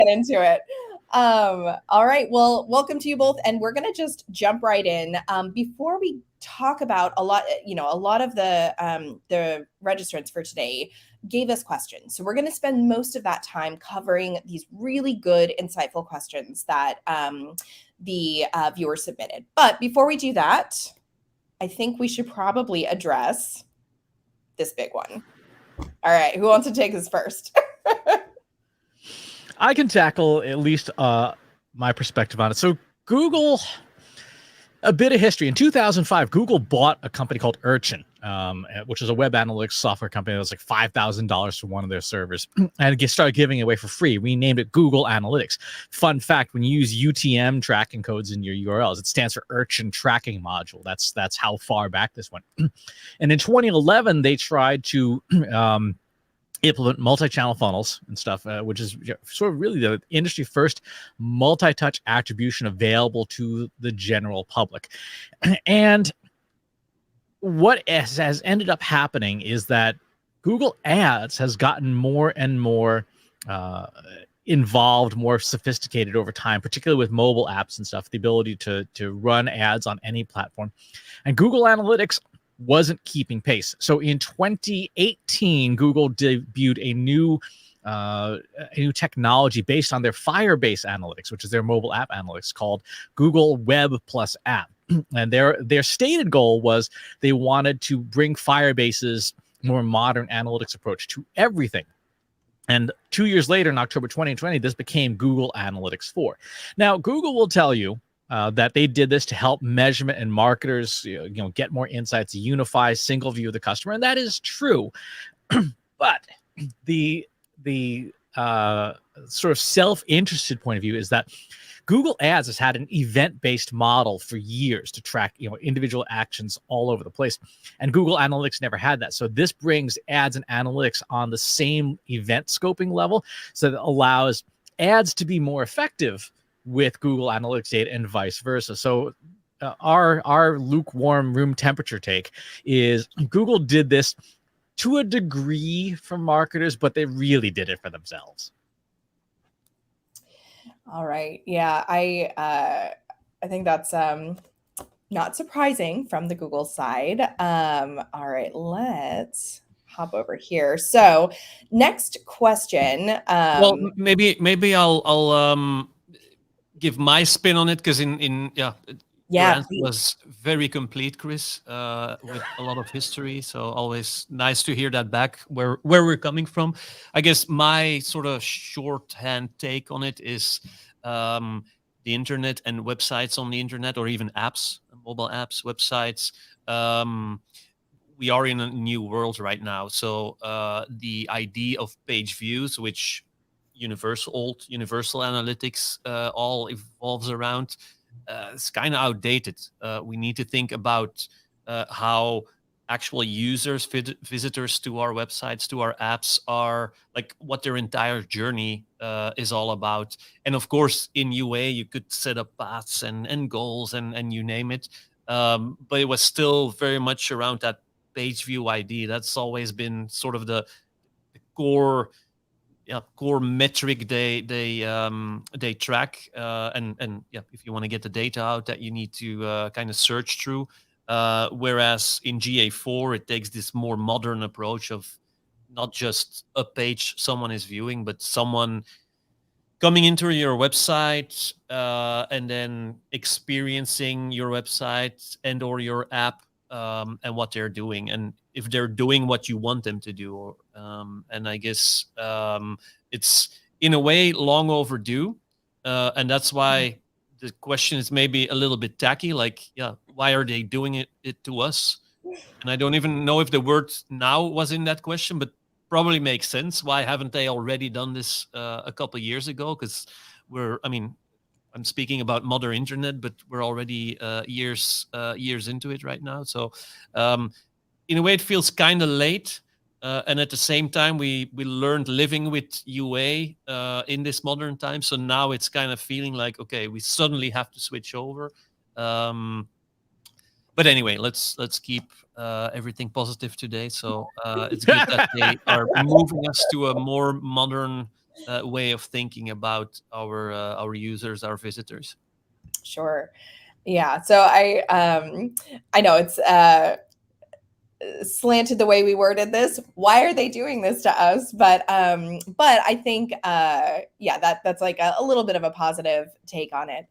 get into it. All right. Well, welcome to you both, and we're gonna just jump right in. Before we talk about a lot of the registrants for today gave us questions, so we're going to spend most of that time covering these really good, insightful questions that the viewers submitted. But before we do that, I think we should probably address this big one. All right, who wants to take this first? I can tackle at least my perspective on it. So Google, a bit of history. In 2005, Google bought a company called Urchin, which is a web analytics software company that was like $5,000 for one of their servers, and it started giving it away for free. We named it Google Analytics. Fun fact, when you use UTM tracking codes in your URLs, it stands for Urchin Tracking Module. That's how far back this went. And in 2011, they tried to implement multi-channel funnels and stuff, which is sort of really the industry first multi-touch attribution available to the general public. And what has ended up happening is that Google Ads has gotten more and more involved, more sophisticated over time, particularly with mobile apps and stuff, the ability to run ads on any platform. And Google Analytics wasn't keeping pace. So in 2018, Google debuted a new technology based on their Firebase analytics, which is their mobile app analytics, called Google Web Plus App. And their stated goal was they wanted to bring Firebase's more modern analytics approach to everything. And 2 years later, in October 2020, this became Google Analytics 4. Now, Google will tell you that they did this to help measurement and marketers, get more insights, unify single view of the customer, and that is true. But the sort of self-interested point of view is that Google Ads has had an event-based model for years to track, individual actions all over the place, and Google Analytics never had that. So this brings ads and analytics on the same event scoping level, so that allows ads to be more effective with Google Analytics data and vice versa. So our lukewarm room temperature take is Google did this to a degree for marketers, but they really did it for themselves. All right. Yeah, I think that's not surprising from the Google side. All right, let's hop over here. So next question. Well, maybe I'll give my spin on it, because your answer was very complete, Chris, with a lot of history. So always nice to hear that back, where we're coming from. I guess my sort of shorthand take on it is the internet and websites on the internet, or even apps, mobile apps, websites. We are in a new world right now. So the idea of page views, which universal analytics all evolves around, it's kind of outdated. We need to think about how actual users, visitors to our websites, to our apps, are like, what their entire journey is all about. And of course, in UA, you could set up paths and goals and you name it. But it was still very much around that page view ID. That's always been sort of the core metric they track, and if you want to get the data out, that you need to kind of search through. Whereas in GA4, it takes this more modern approach of not just a page someone is viewing, but someone coming into your website and then experiencing your website and or your app, and what they're doing, and if they're doing what you want them to do. And I guess it's in a way long overdue, and that's why the question is maybe a little bit tacky, like, why are they doing it to us? And I don't even know if the word now was in that question, but probably makes sense. Why haven't they already done this a couple of years ago? Because I'm speaking about modern internet, but we're already years into it right now. So in a way, it feels kind of late. And at the same time, we learned living with UA in this modern time. So now it's kind of feeling like, okay, we suddenly have to switch over. But anyway, let's keep everything positive today. So it's good that they are moving us to a more modern way of thinking about our users, our visitors. Sure. Yeah. So I know it's slanted the way we worded this. Why are they doing this to us? But I think yeah, that's like a little bit of a positive take on it.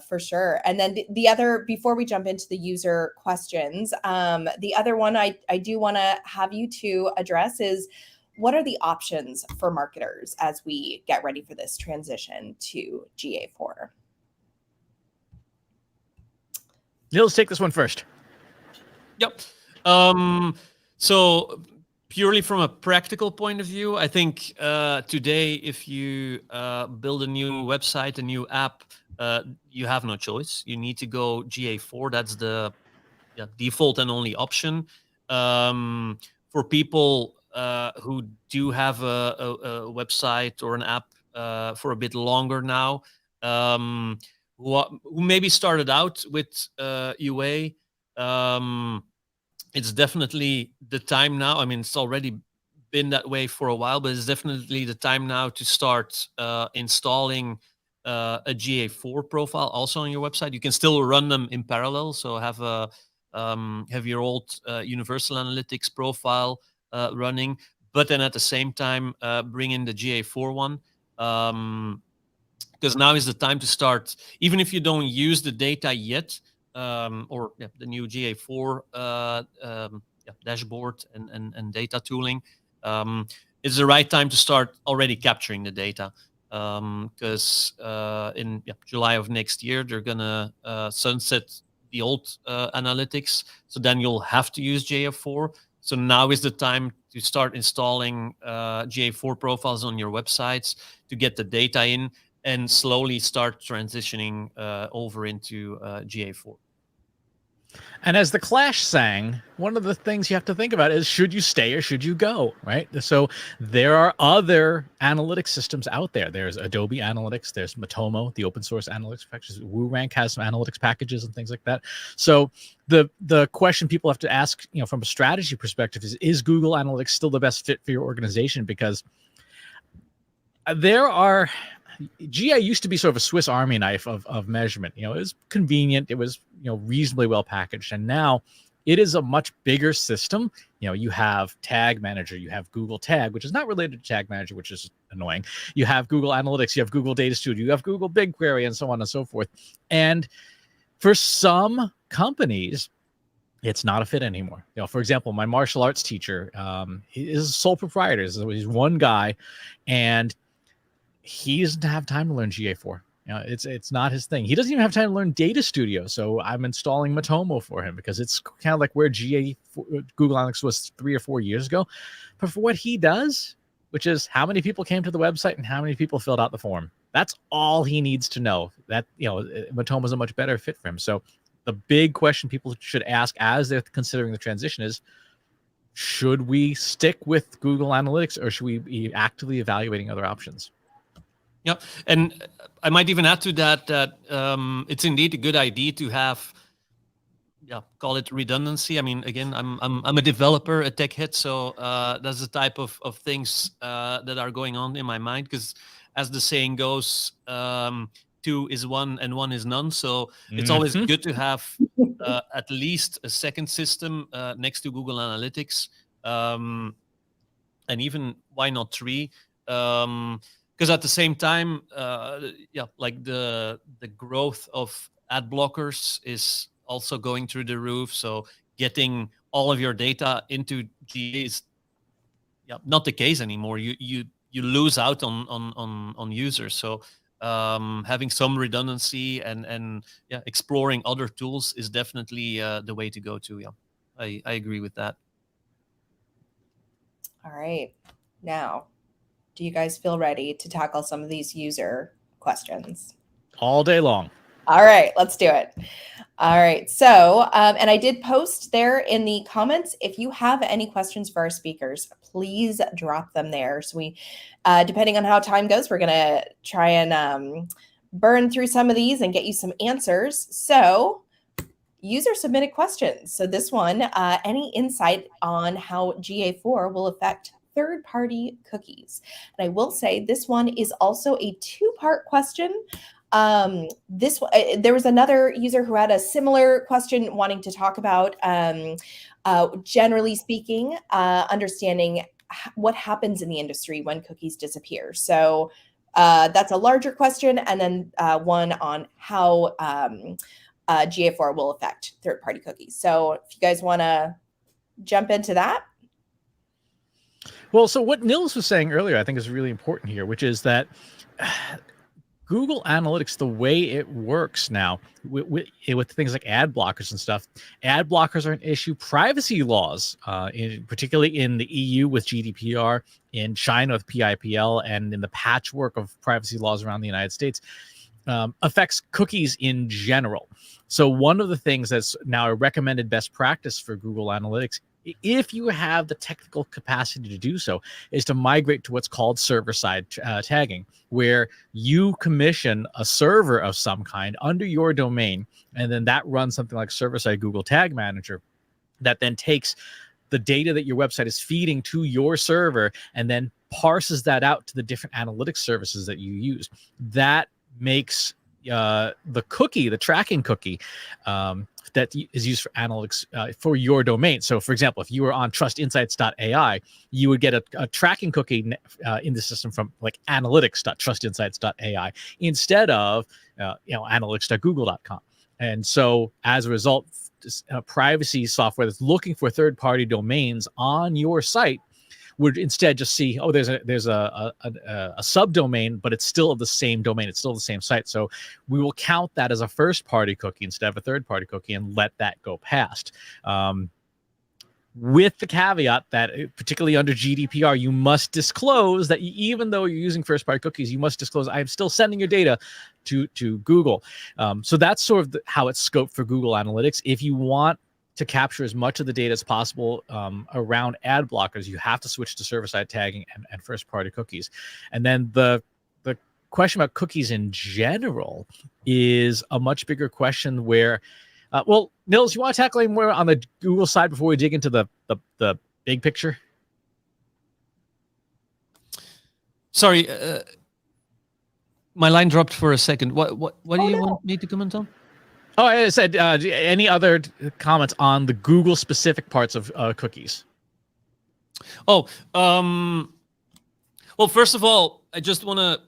For sure. And then the other, before we jump into the user questions, the other one I do want to have you two address is, what are the options for marketers as we get ready for this transition to GA4? Nils, take this one first. Yep. So purely from a practical point of view, I think today, if you build a new website, a new app, you have no choice. You need to go GA4. That's the default and only option. For people who do have a website or an app for a bit longer now, who maybe started out with UA, it's definitely the time now. I mean, it's already been that way for a while, but it's definitely the time now to start installing a GA4 profile also on your website. You can still run them in parallel. So have your old Universal Analytics profile running, but then at the same time bring in the GA4 one. Because now is the time to start, even if you don't use the data yet, or the new GA4 dashboard and data tooling, it's the right time to start already capturing the data. Because in July of next year, they're gonna sunset the old analytics. So then you'll have to use GA4. So now is the time to start installing GA4 profiles on your websites to get the data in and slowly start transitioning over into GA4. And as the Clash sang, one of the things you have to think about is, should you stay or should you go, right? So there are other analytics systems out there. There's Adobe Analytics, there's Matomo, the open source analytics packages. WooRank has some analytics packages and things like that. So the question people have to ask, from a strategy perspective is Google Analytics still the best fit for your organization? Because there are... GA used to be sort of a Swiss Army knife of measurement. It was convenient. It was, reasonably well packaged. And now it is a much bigger system. You have Tag Manager, you have Google Tag, which is not related to Tag Manager, which is annoying. You have Google Analytics, you have Google Data Studio, you have Google BigQuery, and so on and so forth. And for some companies, it's not a fit anymore. For example, my martial arts teacher, he is a sole proprietor. So he's one guy, and he doesn't have time to learn GA4. It's not his thing. He doesn't even have time to learn Data Studio. So I'm installing Matomo for him because it's kind of like where Google Analytics was 3 or 4 years ago. But for what he does, which is how many people came to the website and how many people filled out the form, that's all he needs to know. That Matomo is a much better fit for him. So the big question people should ask as they're considering the transition is, should we stick with Google Analytics or should we be actively evaluating other options? Yeah, and I might even add to that it's indeed a good idea to have, call it redundancy. I mean, again, I'm a developer, a tech head, so that's the type of things that are going on in my mind. Because as the saying goes, 2 is 1 and 1 is none. So it's always good to have at least a second system next to Google Analytics, and even why not 3? Because at the same time, like the growth of ad blockers is also going through the roof. So getting all of your data into GA is not the case anymore. You lose out on users. So having some redundancy and exploring other tools is definitely the way to go too. Yeah, I agree with that. All right, now, do you guys feel ready to tackle some of these user questions? All day long. All right, let's do it. All right, so, and I did post there in the comments, if you have any questions for our speakers, please drop them there. So we, depending on how time goes, we're gonna try and burn through some of these and get you some answers. So, user submitted questions. So this one, any insight on how GA4 will affect third-party cookies? And I will say this one is also a two-part question. There was another user who had a similar question wanting to talk about, generally speaking, understanding what happens in the industry when cookies disappear. So that's a larger question, and then one on how GA4 will affect third-party cookies. So if you guys want to jump into that. Well, so what Nils was saying earlier, I think is really important here, which is that Google Analytics, the way it works now with things like ad blockers and stuff, ad blockers are an issue. Privacy laws, particularly in the EU with GDPR, in China with PIPL, and in the patchwork of privacy laws around the United States, affects cookies in general. So one of the things that's now a recommended best practice for Google Analytics, if you have the technical capacity to do so, is to migrate to what's called server-side tagging, where you commission a server of some kind under your domain, and then that runs something like server-side Google Tag Manager that then takes the data that your website is feeding to your server and then parses that out to the different analytics services that you use. That makes the cookie, the tracking cookie, that is used for analytics for your domain. So, for example, if you were on trustinsights.ai, you would get a tracking cookie in the system from like analytics.trustinsights.ai instead of analytics.google.com. And so, as a result, privacy software that's looking for third-party domains on your site would instead just see, oh, there's a subdomain, but it's still the same domain. It's still the same site. So we will count that as a first-party cookie instead of a third-party cookie and let that go past. With the caveat that, particularly under GDPR, you must disclose that even though you're using first-party cookies, you must disclose, I am still sending your data to Google. So that's sort of how it's scoped for Google Analytics. If you want to capture as much of the data as possible around ad blockers, you have to switch to server-side tagging and first-party cookies. And then the question about cookies in general is a much bigger question where, well, Nils, you want to tackle any more on the Google side before we dig into the big picture? Sorry, my line dropped for a second. What do you want me to comment on? Oh, I said, any other comments on the Google-specific parts of cookies? Oh, well, first of all, I just want to,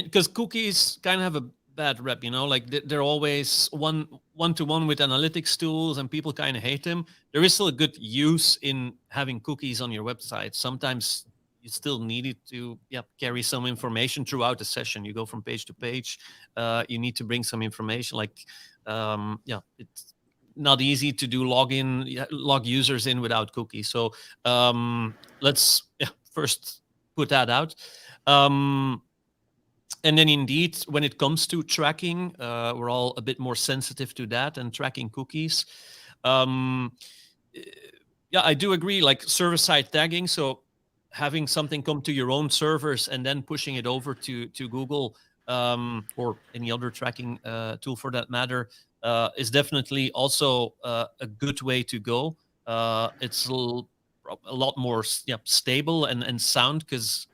because cookies kind of have a bad rep, like they're always one-to-one with analytics tools, and people kind of hate them. There is still a good use in having cookies on your website. Sometimes you still need it to carry some information throughout the session. You go from page to page. You need to bring some information, like it's not easy to do log users in without cookies. So let's first put that out. And then indeed, when it comes to tracking, we're all a bit more sensitive to that and tracking cookies. I do agree, like server-side tagging. So having something come to your own servers and then pushing it over to Google or any other tracking tool for that matter is definitely also a good way to go. It's a lot more stable and sound because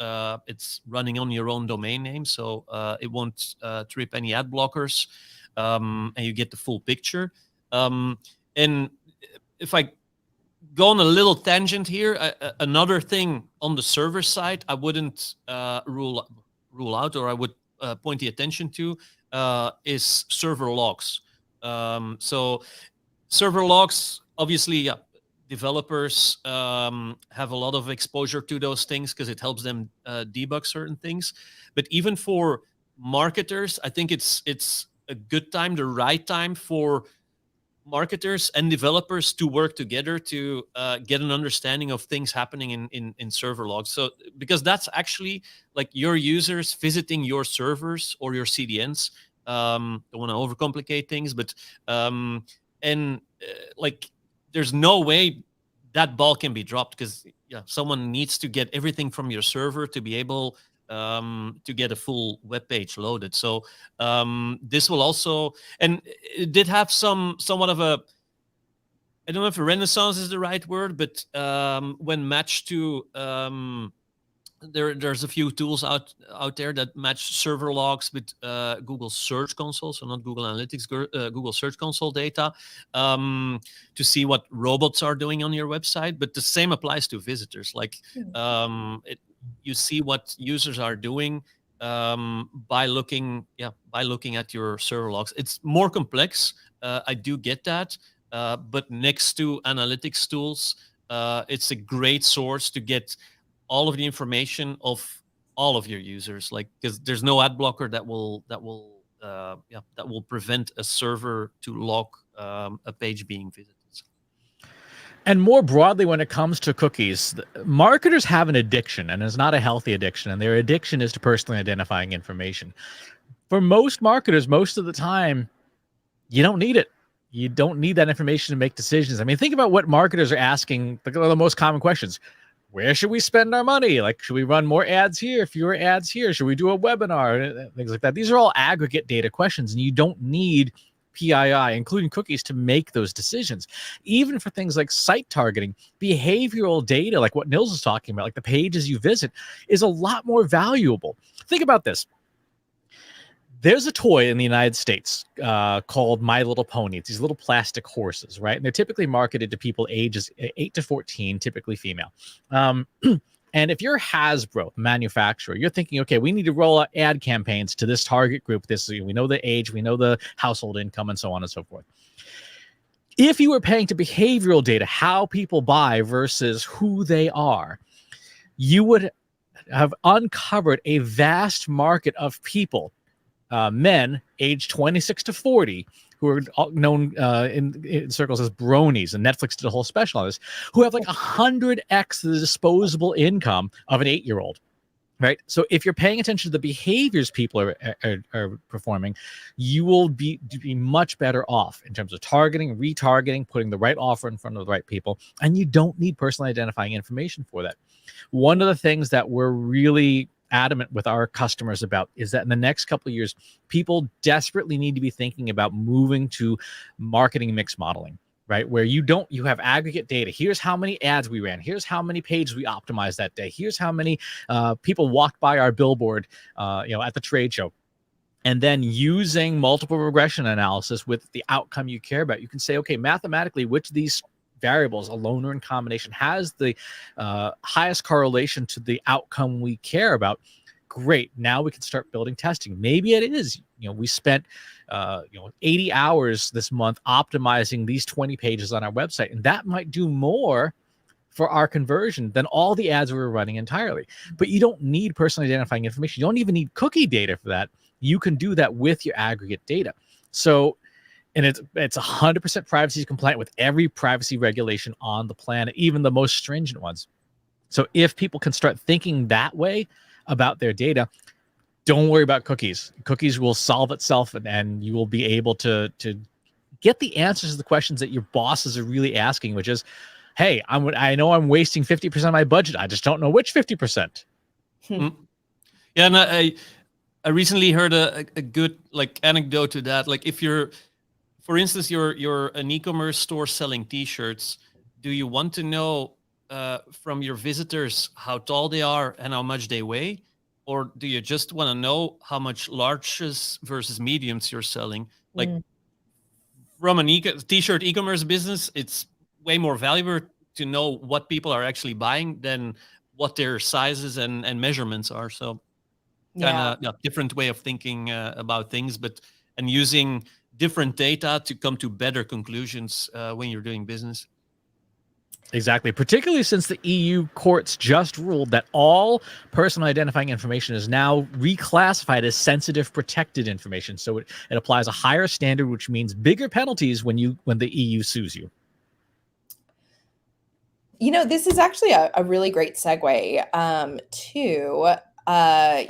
it's running on your own domain name, so it won't trip any ad blockers, and you get the full picture. And if I go on a little tangent here, another thing on the server side I wouldn't rule out, or I would point the attention to, is server logs. So server logs, obviously, developers have a lot of exposure to those things because it helps them debug certain things. But even for marketers, I think it's a good time, the right time for marketers and developers to work together to get an understanding of things happening in server logs. So because that's actually like your users visiting your servers or your CDNs. Don't want to overcomplicate things, but like there's no way that ball can be dropped because someone needs to get everything from your server to be able to get a full web page loaded. So this will also, and it did have somewhat of a I don't know if renaissance is the right word, but when matched to there's a few tools out there that match server logs with Google Search Console, so not Google Analytics, Google Search Console data, to see what robots are doing on your website. But the same applies to visitors. Like you see what users are doing by looking at your server logs. It's more complex. I do get that, but next to analytics tools, it's a great source to get all of the information of all of your users, like, because there's no ad blocker that will prevent a server to log a page being visited. And more broadly, when it comes to cookies, marketers have an addiction, and it's not a healthy addiction, and their addiction is to personally identifying information. For most marketers, most of the time, you don't need it. You don't need that information to make decisions. I mean, think about what marketers are asking, the most common questions. Where should we spend our money? Like, should we run more ads here, fewer ads here? Should we do a webinar? Things like that. These are all aggregate data questions, and you don't need PII, including cookies, to make those decisions. Even for things like site targeting, behavioral data, like what Nils was talking about, like the pages you visit, is a lot more valuable. Think about this. There's a toy in the United States called My Little Pony. It's these little plastic horses, right? And they're typically marketed to people ages 8 to 14, typically female. And if you're Hasbro, the manufacturer, you're thinking, okay, we need to roll out ad campaigns to this target group. We know the age, we know the household income, and so on and so forth. If you were paying to behavioral data, how people buy versus who they are, you would have uncovered a vast market of people, men aged 26 to 40, who are known in circles as bronies, and Netflix did a whole special on this, who have like 100x the disposable income of an 8-year-old, right? So if you're paying attention to the behaviors people are performing, you will be much better off in terms of targeting, retargeting, putting the right offer in front of the right people, and you don't need personally identifying information for that. One of the things that we're really adamant with our customers about is that in the next couple of years, people desperately need to be thinking about moving to marketing mix modeling, right? Where you have aggregate data. Here's how many ads we ran. Here's how many pages we optimized that day. Here's how many people walked by our billboard, at the trade show. And then using multiple regression analysis with the outcome you care about, you can say, okay, mathematically, which of these variables, alone or in combination, has the highest correlation to the outcome we care about. Great. Now we can start building testing. Maybe it is, we spent 80 hours this month optimizing these 20 pages on our website, and that might do more for our conversion than all the ads we were running entirely. But you don't need personally identifying information. You don't even need cookie data for that. You can do that with your aggregate data. So, and it's 100% privacy compliant with every privacy regulation on the planet, even the most stringent ones. So if people can start thinking that way about their data, don't worry about cookies. Cookies will solve itself, and you will be able to get the answers to the questions that your bosses are really asking, which is, hey, I know I'm wasting 50% of my budget. I just don't know which 50%. Yeah, and I recently heard a good anecdote to that. Like, if you're, for instance, you're an e-commerce store selling T-shirts, do you want to know from your visitors how tall they are and how much they weigh? Or do you just want to know how much larges versus mediums you're selling? Like, from an T-shirt e-commerce business, it's way more valuable to know what people are actually buying than what their sizes and measurements are. So kind of different way of thinking about things, and using different data to come to better conclusions when you're doing business. Exactly, particularly since the EU courts just ruled that all personal identifying information is now reclassified as sensitive protected information. So it applies a higher standard, which means bigger penalties when the EU sues you. This is actually a really great segue to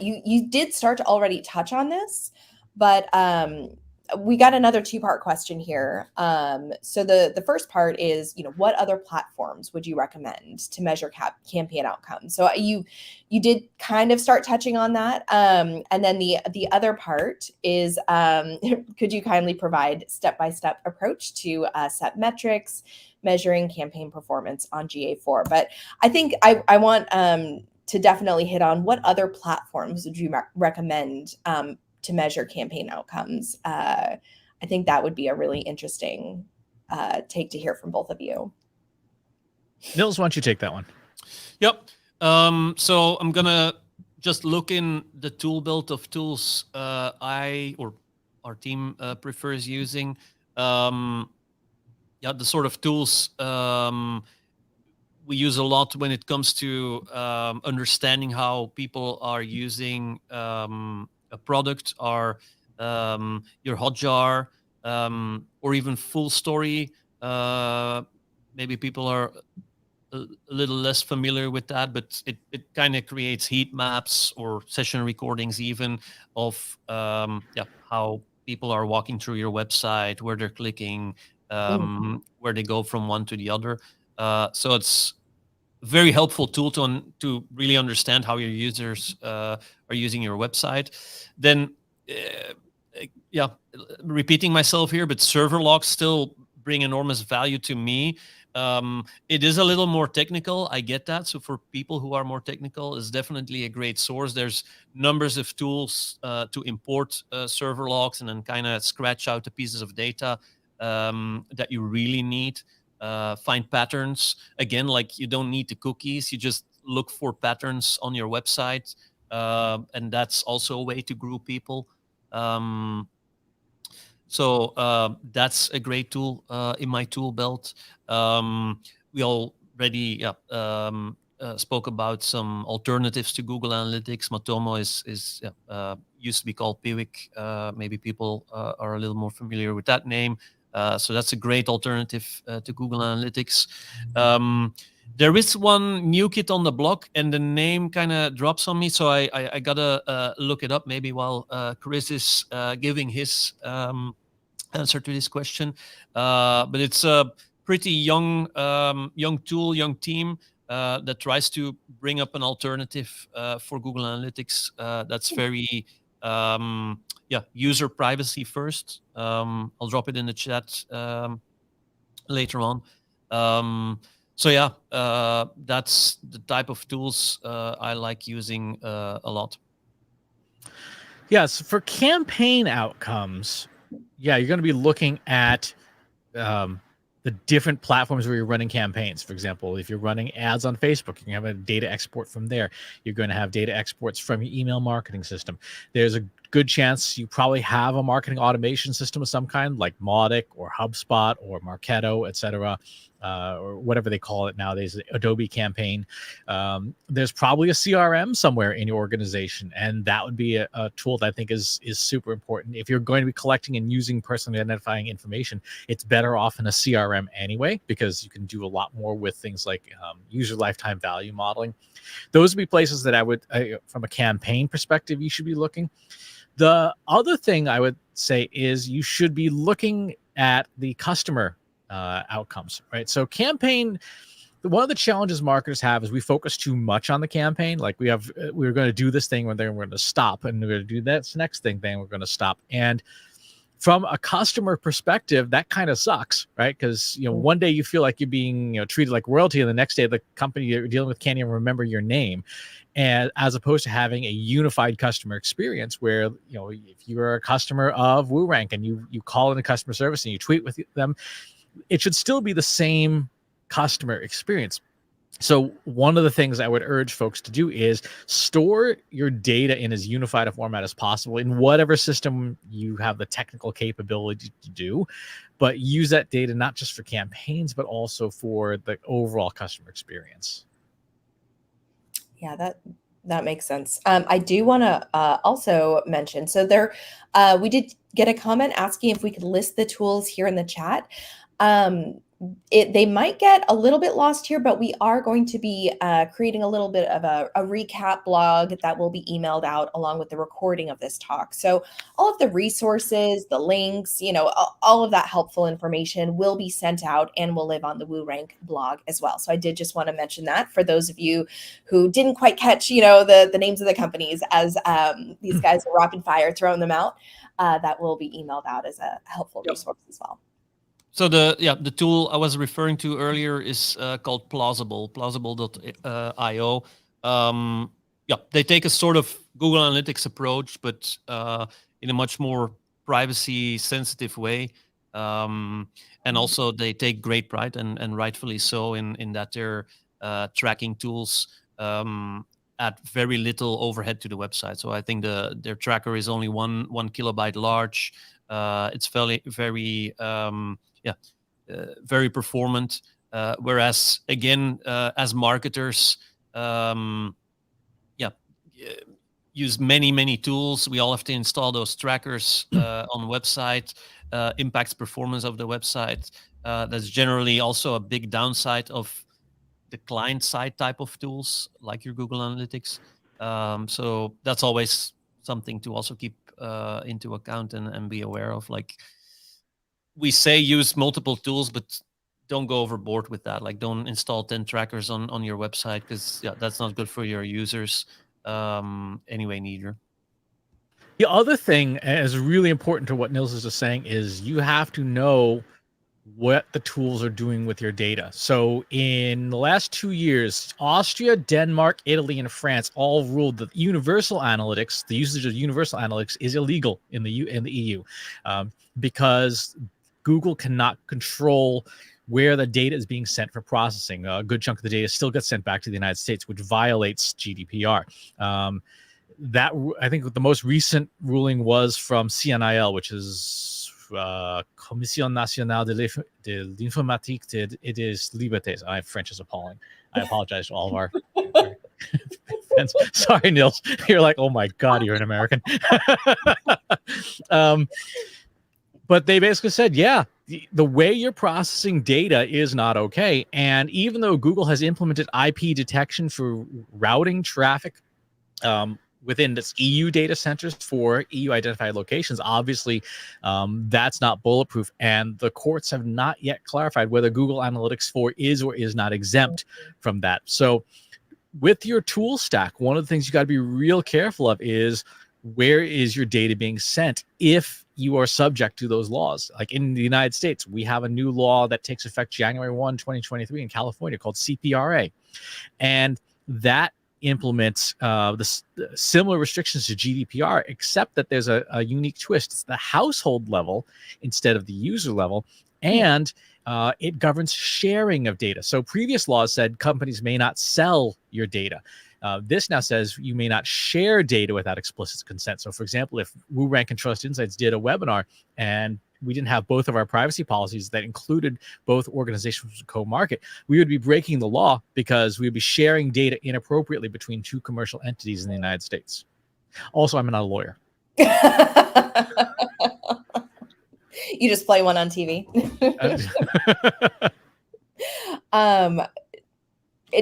you did start to already touch on this, but we got another two-part question here. So the first part is, what other platforms would you recommend to measure campaign outcomes? So you did kind of start touching on that. And then the other part is, could you kindly provide step-by-step approach to set metrics, measuring campaign performance on GA4. But I think I want to definitely hit on what other platforms would you recommend to measure campaign outcomes. I think that would be a really interesting take to hear from both of you. Nils, why don't you take that one? Yep. So I'm gonna just look in the tool belt of tools I or our team prefers using. Yeah, the sort of tools we use a lot when it comes to understanding how people are using a product, are your Hotjar, or even Full Story. Maybe people are a little less familiar with that, but it kind of creates heat maps or session recordings even of how people are walking through your website, where they're clicking, where they go from one to the other. So it's a very helpful tool to really understand how your users are using your website. Then, repeating myself here, but server logs still bring enormous value to me. It is a little more technical. I get that. So for people who are more technical, it's definitely a great source. There's numbers of tools to import server logs and then kind of scratch out the pieces of data that you really need. Find patterns. Again, like you don't need the cookies. You just look for patterns on your website. And that's also a way to group people. So that's a great tool in my tool belt. We already spoke about some alternatives to Google Analytics. Matomo used to be called Piwik. Maybe people are a little more familiar with that name. So that's a great alternative to Google Analytics. There is one new kit on the block, and the name kind of drops on me, so I gotta look it up maybe while Chris is giving his answer to this question. But it's a pretty young tool, young team that tries to bring up an alternative for Google Analytics that's very user privacy first. I'll drop it in the chat later on. That's the type of tools I like using a lot. Yes, for campaign outcomes, you're going to be looking at the different platforms where you're running campaigns. For example, if you're running ads on Facebook, you can have a data export from there. You're going to have data exports from your email marketing system. There's a good chance you probably have a marketing automation system of some kind, like Mautic or HubSpot or Marketo, etc., or whatever they call it nowadays, Adobe Campaign. There's probably a CRM somewhere in your organization, and that would be a tool that I think is super important. If you're going to be collecting and using personally identifying information, it's better off in a CRM anyway, because you can do a lot more with things like user lifetime value modeling. Those would be places that I would, from a campaign perspective, you should be looking. The other thing I would say is you should be looking at the customer outcomes, right? So campaign, one of the challenges marketers have is we focus too much on the campaign. Like we're going to do this thing, and then we're going to stop, and we're going to do that next thing, then we're going to stop. And from a customer perspective, that kind of sucks, right? Because one day you feel like you're being treated like royalty, and the next day the company you're dealing with can't even remember your name. And as opposed to having a unified customer experience where if you're a customer of WooRank and you call into customer service and you tweet with them, it should still be the same customer experience. So one of the things I would urge folks to do is store your data in as unified a format as possible in whatever system you have the technical capability to do, but use that data not just for campaigns, but also for the overall customer experience. Yeah, that makes sense. I do want to also mention, so we did get a comment asking if we could list the tools here in the chat. They might get a little bit lost here, but we are going to be creating a little bit of a recap blog that will be emailed out along with the recording of this talk. So all of the resources, the links, all of that helpful information will be sent out and will live on the WooRank blog as well. So I did just want to mention that for those of you who didn't quite catch, the names of the companies as these guys are rapid fire throwing them out, that will be emailed out as a helpful resource as well. So the tool I was referring to earlier is called plausible.io. They take a sort of Google Analytics approach, but in a much more privacy sensitive way. And also they take great pride, and rightfully so, in that they're tracking tools at very little overhead to the website. So I think their tracker is only one kilobyte large. It's very very performant. Whereas again, as marketers, use many tools. We all have to install those trackers on the website. Impacts performance of the website. That's generally also a big downside of the client side type of tools like your Google Analytics. So that's always something to also keep into account and be aware of. Like, we say use multiple tools, but don't go overboard with that. Like, don't install 10 trackers on your website, because that's not good for your users anyway neither. The other thing is really important to what Nils is just saying is you have to know what the tools are doing with your data. So in the last 2 years, Austria, Denmark, Italy, and France all ruled that universal analytics, the usage of universal analytics, is illegal in the EU, because Google cannot control where the data is being sent for processing. A good chunk of the data still gets sent back to the United States, which violates GDPR. That, I think the most recent ruling was from CNIL, which is Commission Nationale de l'Informatique et des Libertés. French is appalling. I apologize to all of our fans. Sorry, Nils. You're like, oh my God, you're an American. But they basically said, yeah, the way you're processing data is not okay. And even though Google has implemented IP detection for routing traffic within its EU data centers for EU identified locations, obviously that's not bulletproof. And the courts have not yet clarified whether Google Analytics 4 is or is not exempt from that. So with your tool stack, one of the things you got to be real careful of is, where is your data being sent if you are subject to those laws? Like in the United States, we have a new law that takes effect January 1, 2023 in California called CPRA. And that implements the similar restrictions to GDPR, except that there's a unique twist. It's the household level instead of the user level, and it governs sharing of data. So previous laws said companies may not sell your data. This now says you may not share data without explicit consent. So, for example, if WooRank and Trust Insights did a webinar and we didn't have both of our privacy policies that included both organizations to co-market, we would be breaking the law because we would be sharing data inappropriately between two commercial entities in the United States. Also, I'm not a lawyer. You just play one on TV.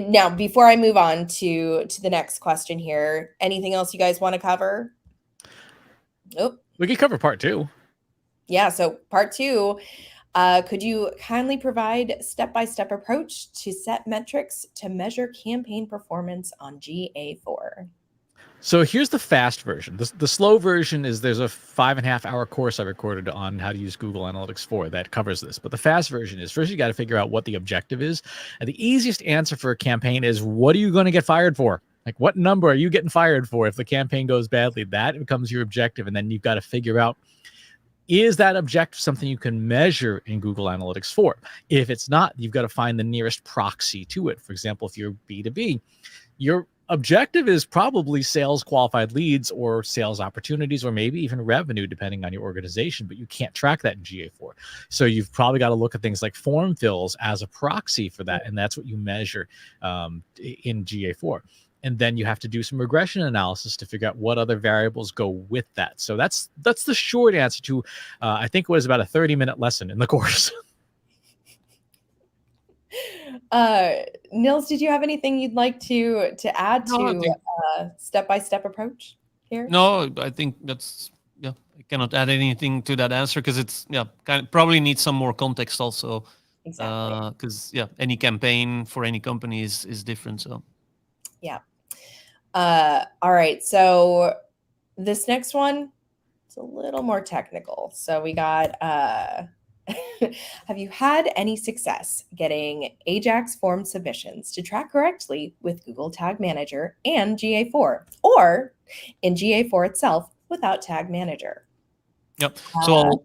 Now, before I move on to the next question here, anything else you guys want to cover? Nope. We could cover part 2. Yeah, so part 2, could you kindly provide step-by-step approach to set metrics to measure campaign performance on GA4? So here's the fast version. The slow version is there's a 5.5-hour course I recorded on how to use Google Analytics 4 that covers this. But the fast version is, first you got to figure out what the objective is. And the easiest answer for a campaign is, what are you going to get fired for? Like, what number are you getting fired for if the campaign goes badly? That becomes your objective. And then you've got to figure out, is that objective something you can measure in Google Analytics 4? If it's not, you've got to find the nearest proxy to it. For example, if you're B2B, your objective is probably sales qualified leads or sales opportunities, or maybe even revenue, depending on your organization, but you can't track that in GA4. So you've probably got to look at things like form fills as a proxy for that. And that's what you measure in GA4. And then you have to do some regression analysis to figure out what other variables go with that. So that's the short answer to, I think it was about a 30-minute lesson in the course. Nils, did you have anything you'd like to add to step-by-step approach here? No, I think that's, I cannot add anything to that answer, because it's, probably needs some more context also. Exactly. Because, any campaign for any company is different. So, yeah. All right. So this next one, it's a little more technical. So we got, Have you had any success getting Ajax form submissions to track correctly with Google Tag Manager and GA4, or in GA4 itself without Tag Manager? Yep. So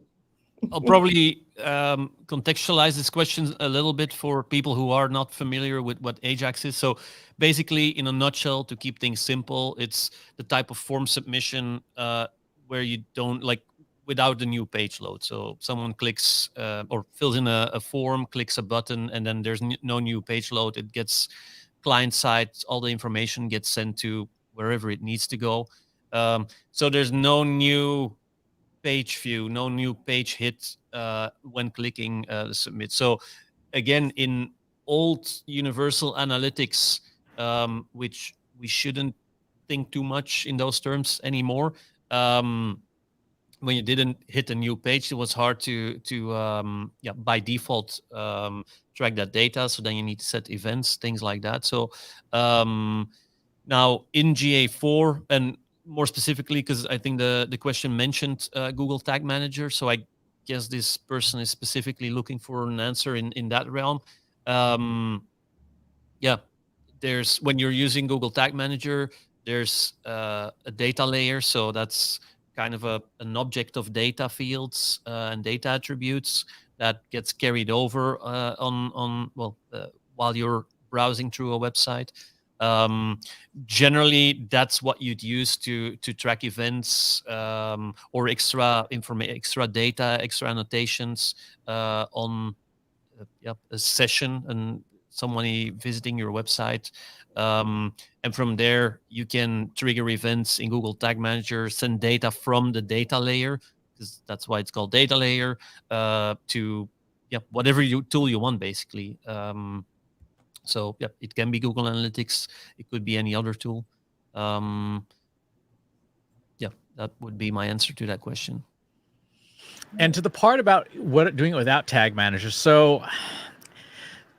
I'll probably contextualize this question a little bit for people who are not familiar with what Ajax is. So basically, in a nutshell, to keep things simple, it's the type of form submission where you don't without the new page load. So someone clicks or fills in a form, clicks a button, and then there's no new page load. It gets client side, all the information gets sent to wherever it needs to go. So there's no new page view, no new page hit when clicking submit. So again, in old universal analytics, which we shouldn't think too much in those terms anymore. When you didn't hit a new page, it was hard to by default track that data. So then you need to set events, things like that. So now in GA4, and more specifically, because I think the question mentioned Google Tag Manager, so I guess this person is specifically looking for an answer in that realm. There's, when you're using Google Tag Manager, there's a data layer, so that's kind of an object of data fields and data attributes that gets carried over while you're browsing through a website. Generally, that's what you'd use to track events or extra information, extra data, extra annotations on a session and somebody visiting your website. And from there, you can trigger events in Google Tag Manager, send data from the data layer, because that's why it's called data layer, to whatever tool you want, basically. So it can be Google Analytics. It could be any other tool. That would be my answer to that question. And to the part about doing it without Tag Manager. So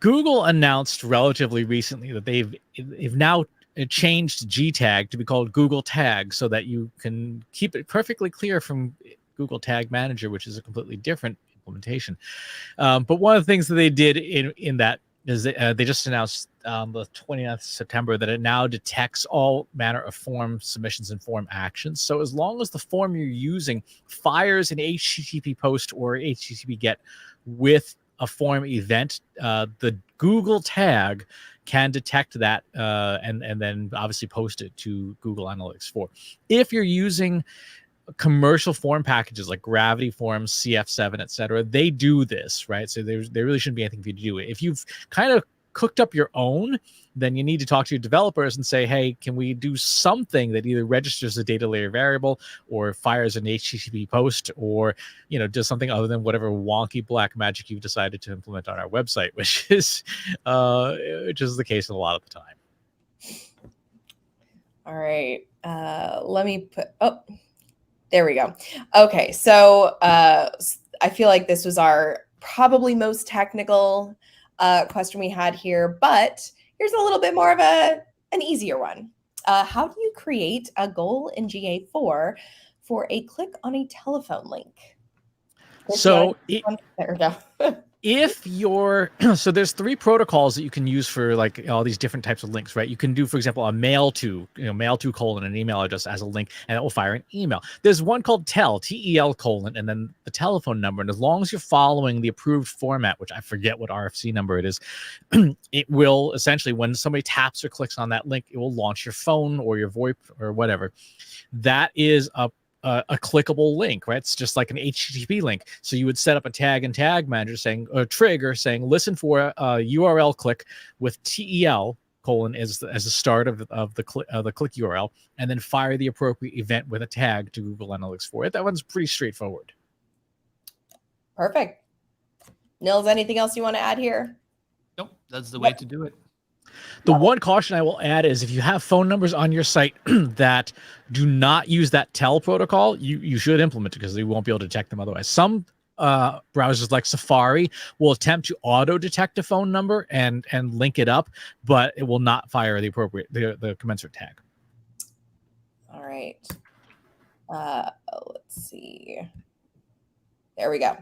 Google announced relatively recently that they've now changed G-Tag to be called Google Tag, so that you can keep it perfectly clear from Google Tag Manager, which is a completely different implementation. But one of the things that they did in that is they just announced on the 29th of September that it now detects all manner of form submissions and form actions. So as long as the form you're using fires an HTTP post or HTTP GET with a form event, the Google tag can detect that and then obviously post it to Google Analytics 4. If you're using commercial form packages like Gravity Forms, CF7, etc., they do this, right? So there really shouldn't be anything for you to do. If you've kind of cooked up your own, then you need to talk to your developers and say, hey, can we do something that either registers a data layer variable or fires an HTTP post, or does something other than whatever wonky black magic you've decided to implement on our website, which is the case a lot of the time. All right, let me put there we go. Okay, so I feel like this was our probably most technical question we had here, but here's a little bit more of an easier one. How do you create a goal in GA4 for a click on a telephone link? So there we go. If you're so there's 3 protocols that you can use for like all these different types of links, right? You can do, for example, a mail to colon an email address as a link, and it will fire an email. There's one called TEL colon, and then the telephone number. And as long as you're following the approved format, which I forget what RFC number it is, it will essentially, when somebody taps or clicks on that link, it will launch your phone or your VoIP or whatever. That is a clickable link, right? It's just like an HTTP link. So you would set up a tag in Tag Manager saying, or trigger saying, listen for a URL click with TEL colon as the start of the click URL, and then fire the appropriate event with a tag to Google Analytics 4. That one's pretty straightforward. Perfect. Nils, anything else you want to add here? Nope, that's the way to do it. The one caution I will add is if you have phone numbers on your site that do not use that TEL protocol, you should implement it, because you won't be able to detect them otherwise. Some browsers like Safari will attempt to auto detect a phone number and link it up, but it will not fire the appropriate the commensurate tag. All right. Let's see. There we go.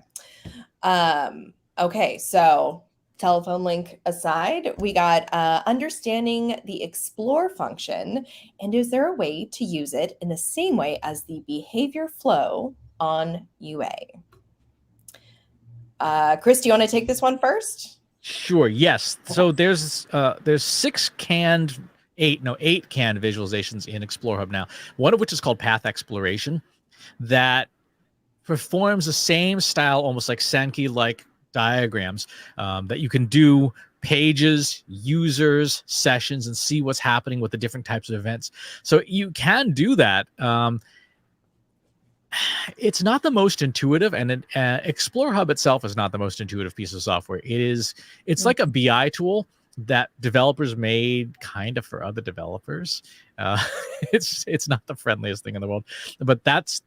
Okay, so telephone link aside, we got understanding the explore function, and is there a way to use it in the same way as the behavior flow on UA? Chris, do you want to take this one first? Sure. Yes. So there's 8 canned visualizations in Explore Hub now. One of which is called Path Exploration, that performs the same style, almost like Sankey-like diagrams, that you can do pages, users, sessions, and see what's happening with the different types of events. So you can do that. It's not the most intuitive, and Explore Hub itself is not the most intuitive piece of software. It's like a BI tool that developers made kind of for other developers. It's not the friendliest thing in the world, but that's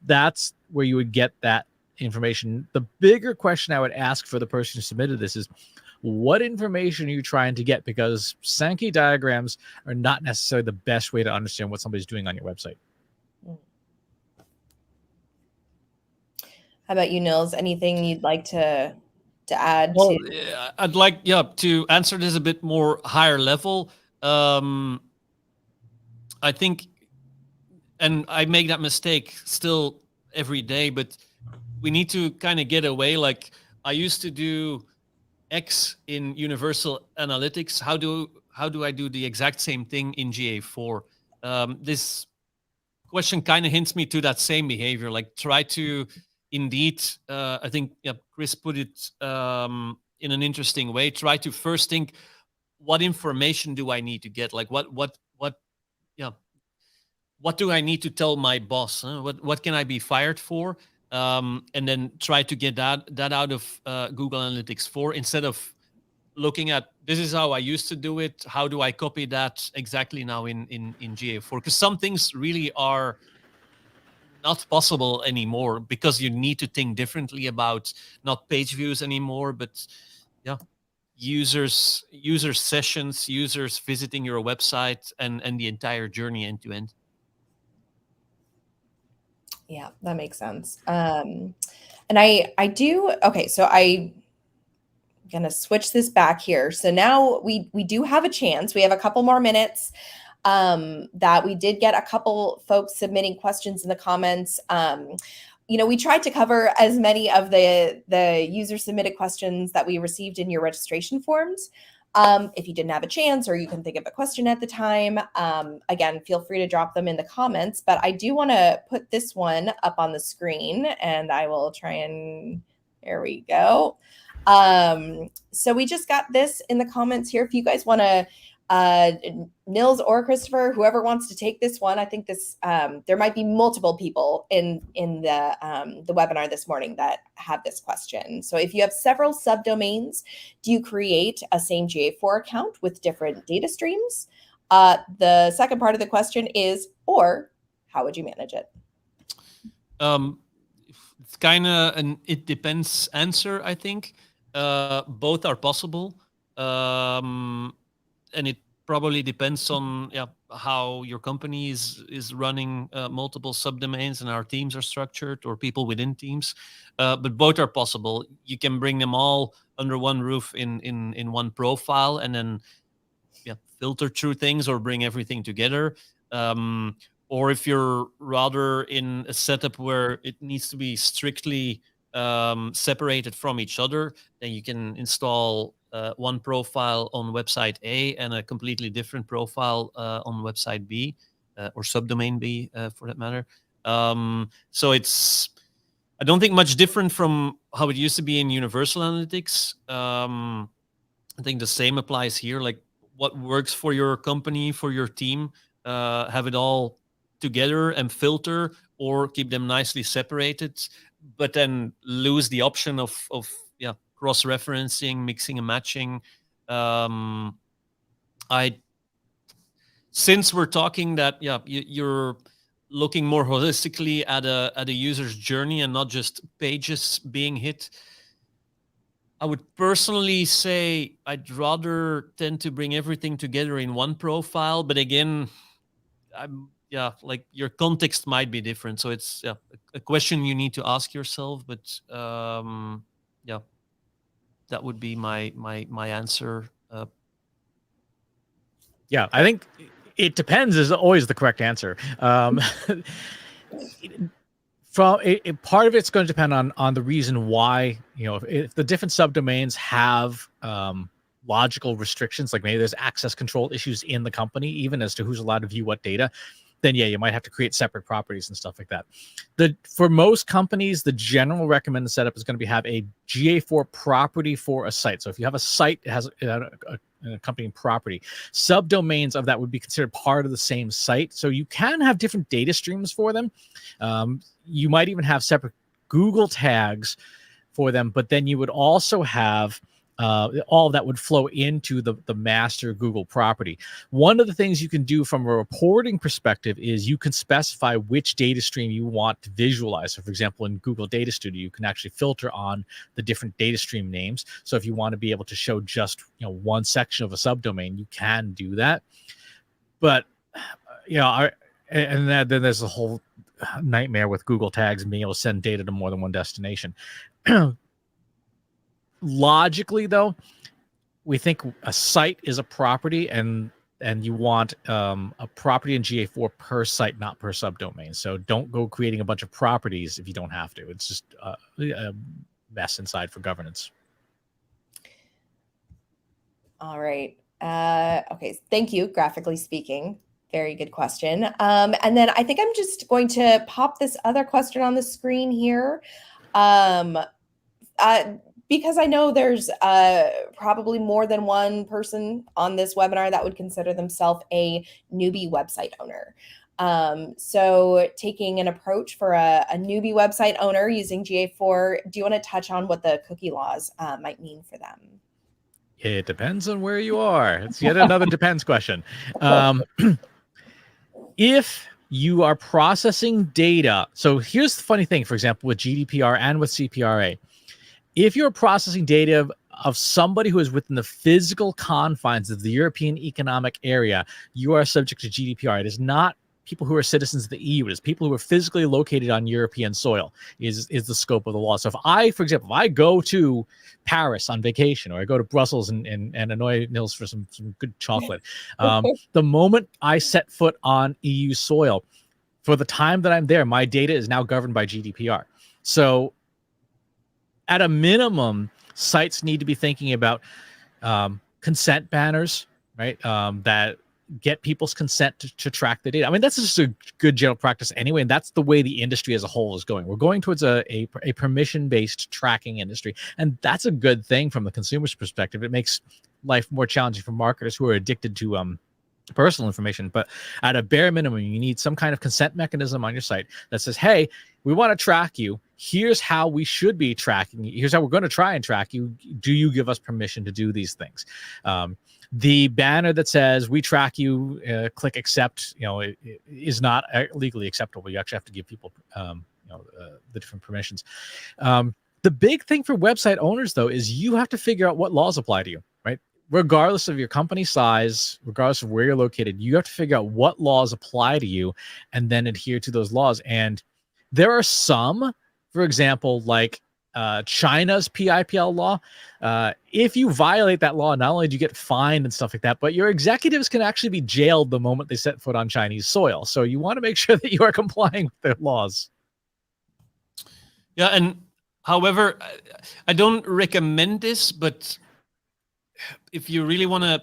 where you would get that information. The bigger question I would ask for the person who submitted this is, what information are you trying to get? Because Sankey diagrams are not necessarily the best way to understand what somebody's doing on your website. How about you, Nils? Anything you'd like to add? Well, I'd like to answer this a bit more higher level. I think, and I make that mistake still every day, but we need to kind of get away. Like, I used to do X in Universal Analytics. How do I do the exact same thing in GA4? This question kind of hints me to that same behavior. Like, try to indeed, I think Chris put it in an interesting way. Try to first think, what information do I need to get? Like, what do I need to tell my boss? What can I be fired for? And then try to get that out of Google Analytics 4, instead of looking at, this is how I used to do it. How do I copy that exactly now in GA4? Because some things really are not possible anymore, because you need to think differently about not page views anymore, but user sessions, users visiting your website, and the entire journey end to end. Yeah, that makes sense. And I do, okay, so I'm gonna switch this back here. So now we do have a chance. We have a couple more minutes. That we did get a couple folks submitting questions in the comments. We tried to cover as many of the user submitted questions that we received in your registration forms. If you didn't have a chance, or you can think of a question at the time, again, feel free to drop them in the comments. But I do want to put this one up on the screen, and I will try and, there we go. So we just got this in the comments here. If you guys want to, Nils or Christopher, whoever wants to take this one, I think this, there might be multiple people in the webinar this morning that have this question. So if you have several subdomains, do you create a same GA4 account with different data streams? The second part of the question is, or how would you manage it? It's kind of an it depends answer, I think. Both are possible. And it probably depends on how your company is running multiple subdomains, and how teams are structured, or people within teams. But both are possible. You can bring them all under one roof in one profile, and then filter through things, or bring everything together. Or if you're rather in a setup where it needs to be strictly separated from each other, then you can install one profile on website A and a completely different profile on website B, or subdomain B for that matter. So it's, I don't think, much different from how it used to be in Universal Analytics. I think the same applies here. Like, what works for your company, for your team, have it all together and filter, or keep them nicely separated, but then lose the option of cross-referencing, mixing and matching. Since we're talking that you're looking more holistically at a user's journey and not just pages being hit, I would personally say I'd rather tend to bring everything together in one profile. But again, like, your context might be different, so it's a question you need to ask yourself. But that would be my answer. Yeah, I think it depends is always the correct answer. Part of it's going to depend on the reason why, if the different subdomains have logical restrictions, like maybe there's access control issues in the company, even as to who's allowed to view what data, then yeah, you might have to create separate properties and stuff like that. For most companies, the general recommended setup is going to have a GA4 property for a site. So if you have a site that has an accompanying property, subdomains of that would be considered part of the same site. So you can have different data streams for them. You might even have separate Google tags for them, but then you would also have all of that would flow into the master Google property. One of the things you can do from a reporting perspective is you can specify which data stream you want to visualize. So for example, in Google Data Studio, you can actually filter on the different data stream names. So if you want to be able to show just one section of a subdomain, you can do that. But then there's a whole nightmare with Google tags and being able to send data to more than one destination. Logically, though, we think a site is a property, and you want a property in GA4 per site, not per subdomain. So don't go creating a bunch of properties if you don't have to. It's just a mess inside for governance. All right. Okay. Thank you. Graphically speaking. Very good question. And then I think I'm just going to pop this other question on the screen here. Because I know there's probably more than one person on this webinar that would consider themselves a newbie website owner. So taking an approach for a newbie website owner using GA4, do you want to touch on what the cookie laws might mean for them? It depends on where you are. It's yet another depends question. If you are processing data, so here's the funny thing, for example, with GDPR and with CPRA, if you're processing data of somebody who is within the physical confines of the European Economic Area, you are subject to GDPR. It is not people who are citizens of the EU. It is people who are physically located on European soil is the scope of the law. So if I, for example, if I go to Paris on vacation, or I go to Brussels and annoy Nils for some good chocolate, the moment I set foot on EU soil, for the time that I'm there, my data is now governed by GDPR. So at a minimum, sites need to be thinking about consent banners, right? That get people's consent to track the data. I mean, that's just a good general practice anyway, and that's the way the industry as a whole is going. We're going towards a permission-based tracking industry, and that's a good thing from the consumer's perspective. It makes life more challenging for marketers who are addicted to personal information. But at a bare minimum, you need some kind of consent mechanism on your site that says, hey, we want to track you. Here's how we should be tracking you. Here's how we're going to try and track you. Do you give us permission to do these things? The banner that says we track you, click accept, it is not legally acceptable. You actually have to give people the different permissions. The big thing for website owners, though, is you have to figure out what laws apply to you, right? Regardless of your company size, regardless of where you're located, you have to figure out what laws apply to you and then adhere to those laws. And there are some, for example, like China's PIPL law. If you violate that law, not only do you get fined and stuff like that, but your executives can actually be jailed the moment they set foot on Chinese soil. So you want to make sure that you are complying with their laws. Yeah, and however, I don't recommend this, but if you really want to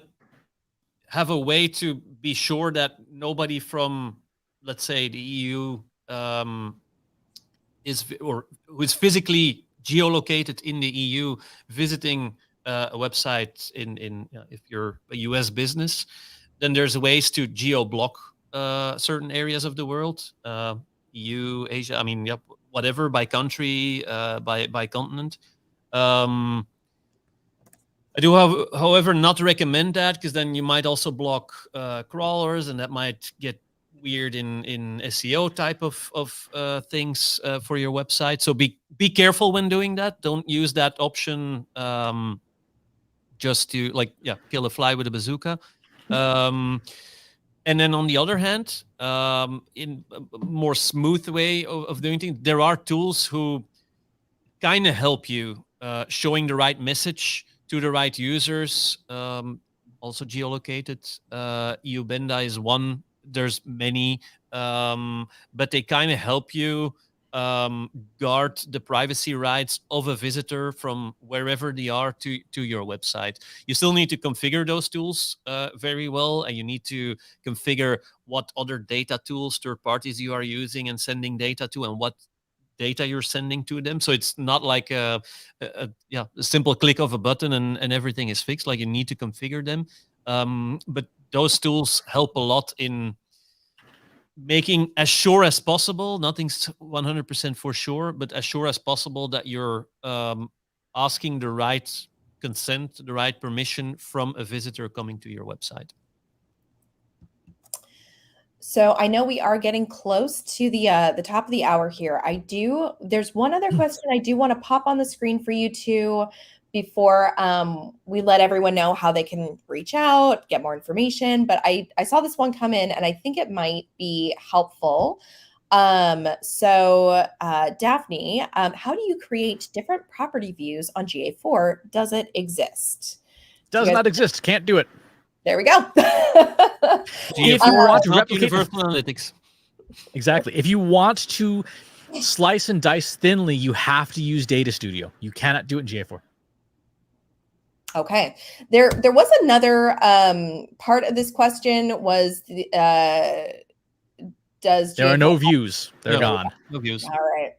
have a way to be sure that nobody from, let's say, the EU who is physically geolocated in the EU visiting a website if you're a US business, then there's ways to geo-block certain areas of the world, EU, Asia, whatever, by country, by continent. I do, however, not recommend that, because then you might also block crawlers, and that might get weird in SEO type of things for your website. So be careful when doing that. Don't use that option just to kill a fly with a bazooka. And then on the other hand, in a more smooth way of doing things, there are tools who kind of help you showing the right message to the right users, also geolocated. EUBenda is one. There's many, but they kind of help you guard the privacy rights of a visitor from wherever they are to your website. You still need to configure those tools very well, and you need to configure what other data tools, third parties you are using and sending data to, and what data you're sending to them. So it's not like a simple click of a button and everything is fixed. Like, you need to configure them. But those tools help a lot in making as sure as possible. Nothing's 100% for sure, but as sure as possible that you're asking the right consent, the right permission from a visitor coming to your website. So I know we are getting close to the top of the hour here. There's one other question I do want to pop on the screen for you two before we let everyone know how they can reach out, get more information. But I saw this one come in, and I think it might be helpful. So Daphne, how do you create different property views on GA4? Does it exist? Does not exist. Can't do it. There we go. If you want to replicate universal analytics. Exactly. If you want to slice and dice thinly, you have to use Data Studio. You cannot do it in GA4. Okay. There was another part of this question was does there are no views. They're gone. No views. All right.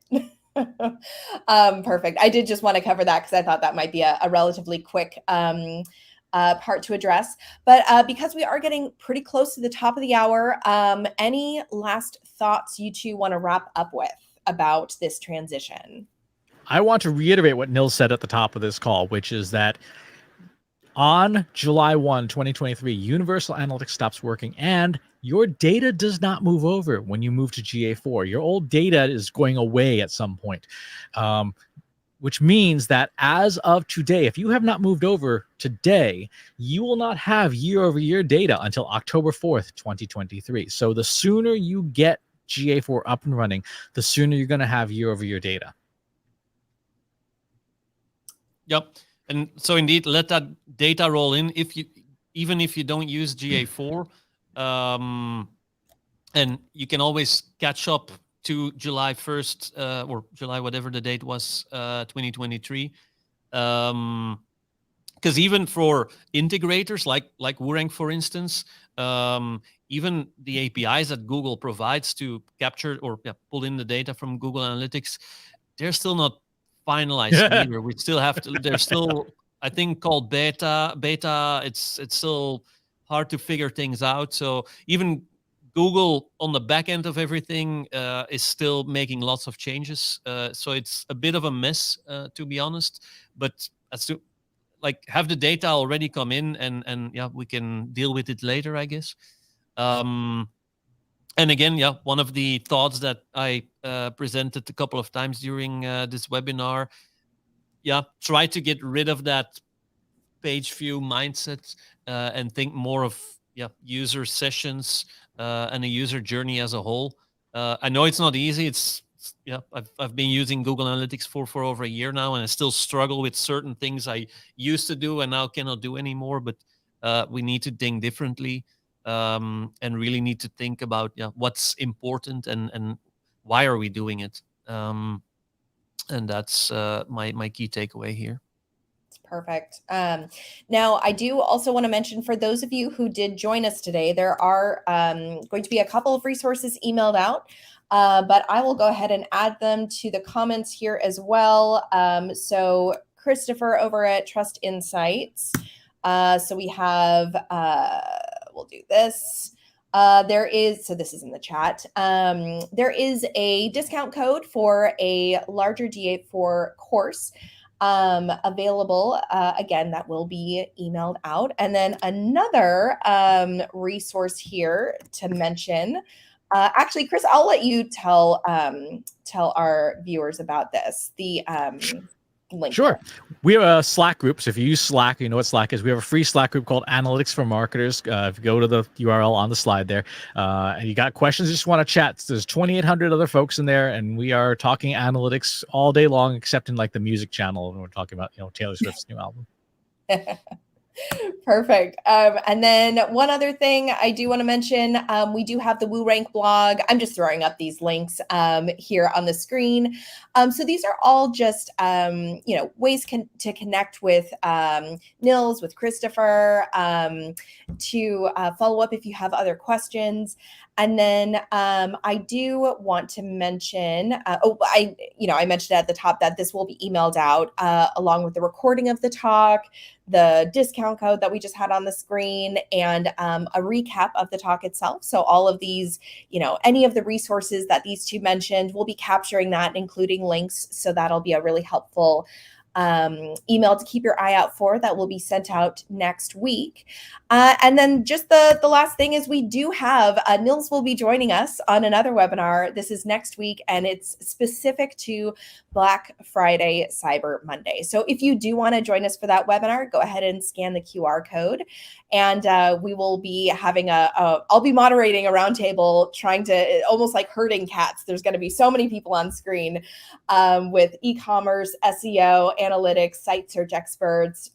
Perfect. I did just want to cover that because I thought that might be a relatively quick part to address. But because we are getting pretty close to the top of the hour, any last thoughts you two want to wrap up with about this transition? I want to reiterate what Nils said at the top of this call, which is that on July 1, 2023, Universal Analytics stops working, and your data does not move over when you move to GA4. Your old data is going away at some point, which means that as of today, if you have not moved over today, you will not have year-over-year data until October 4th, 2023. So the sooner you get GA4 up and running, the sooner you're going to have year-over-year data. Yep. And so indeed, let that data roll in. Even if you don't use GA4, and you can always catch up to July 1st or July, whatever the date was, 2023. Because even for integrators like Wurang, for instance, even the APIs that Google provides to capture or pull in the data from Google Analytics, they're still not finalized either. We still have to. They're still, I think, called beta. It's still hard to figure things out. So even Google on the back end of everything is still making lots of changes. So it's a bit of a mess, to be honest. But as to have the data already come in, and we can deal with it later, I guess. And again, one of the thoughts that I presented a couple of times during this webinar, try to get rid of that page view mindset and think more of user sessions and a user journey as a whole. I know it's not easy. I've been using Google Analytics for over a year now, and I still struggle with certain things I used to do and now cannot do anymore. But we need to think differently. And really need to think about what's important and why are we doing it. And that's my key takeaway here. It's perfect. Now, I do also want to mention for those of you who did join us today, there are going to be a couple of resources emailed out, but I will go ahead and add them to the comments here as well. So Christopher over at Trust Insights. So we have... we'll do this. So this is in the chat. There is a discount code for a larger GA4 course available. Again, that will be emailed out. And then another resource here to mention. Actually, Chris, I'll let you tell our viewers about this. link? Sure. There? We have a Slack group. So if you use Slack, you know what Slack is. We have a free Slack group called Analytics for Marketers. If you go to the URL on the slide there, and you got questions, you just want to chat, there's 2,800 other folks in there, and we are talking analytics all day long, except in like the music channel when we're talking about, you know, Taylor Swift's new album. Perfect. And then one other thing I do want to mention, we do have the WooRank blog. I'm just throwing up these links here on the screen. So these are all just, you know, ways to connect with Nils, with Christopher, to follow up if you have other questions. And then I do want to mention, I mentioned at the top that this will be emailed out along with the recording of the talk, the discount code that we just had on the screen, and a recap of the talk itself. So all of these, you know, any of the resources that these two mentioned, we'll be capturing that, including links. So that'll be a really helpful email to keep your eye out for that will be sent out next week. And then just the last thing is we do have, Nils will be joining us on another webinar. This is next week, and it's specific to Black Friday, Cyber Monday. So if you do want to join us for that webinar, go ahead and scan the QR code. And we will be having I'll be moderating a roundtable, trying to, almost like herding cats. There's going to be so many people on screen with e-commerce, SEO, analytics, site search experts,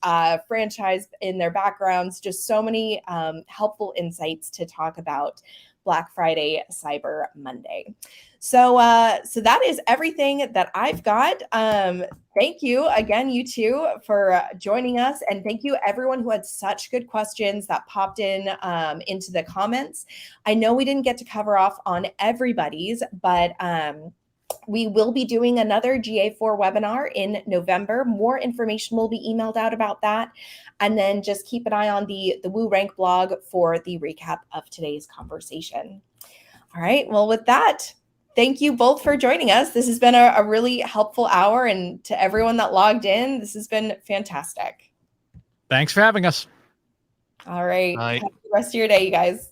franchise in their backgrounds, just so many helpful insights to talk about Black Friday, Cyber Monday. So that is everything that I've got. Thank you again, you two, for joining us. And thank you everyone who had such good questions that popped in into the comments. I know we didn't get to cover off on everybody's, but we will be doing another GA4 webinar in November. More information will be emailed out about that. And then just keep an eye on the WooRank blog for the recap of today's conversation. All right, well, with that, thank you both for joining us. This has been a really helpful hour, and to everyone that logged in, this has been fantastic. Thanks for having us. All right. Bye. Have the rest of your day, you guys.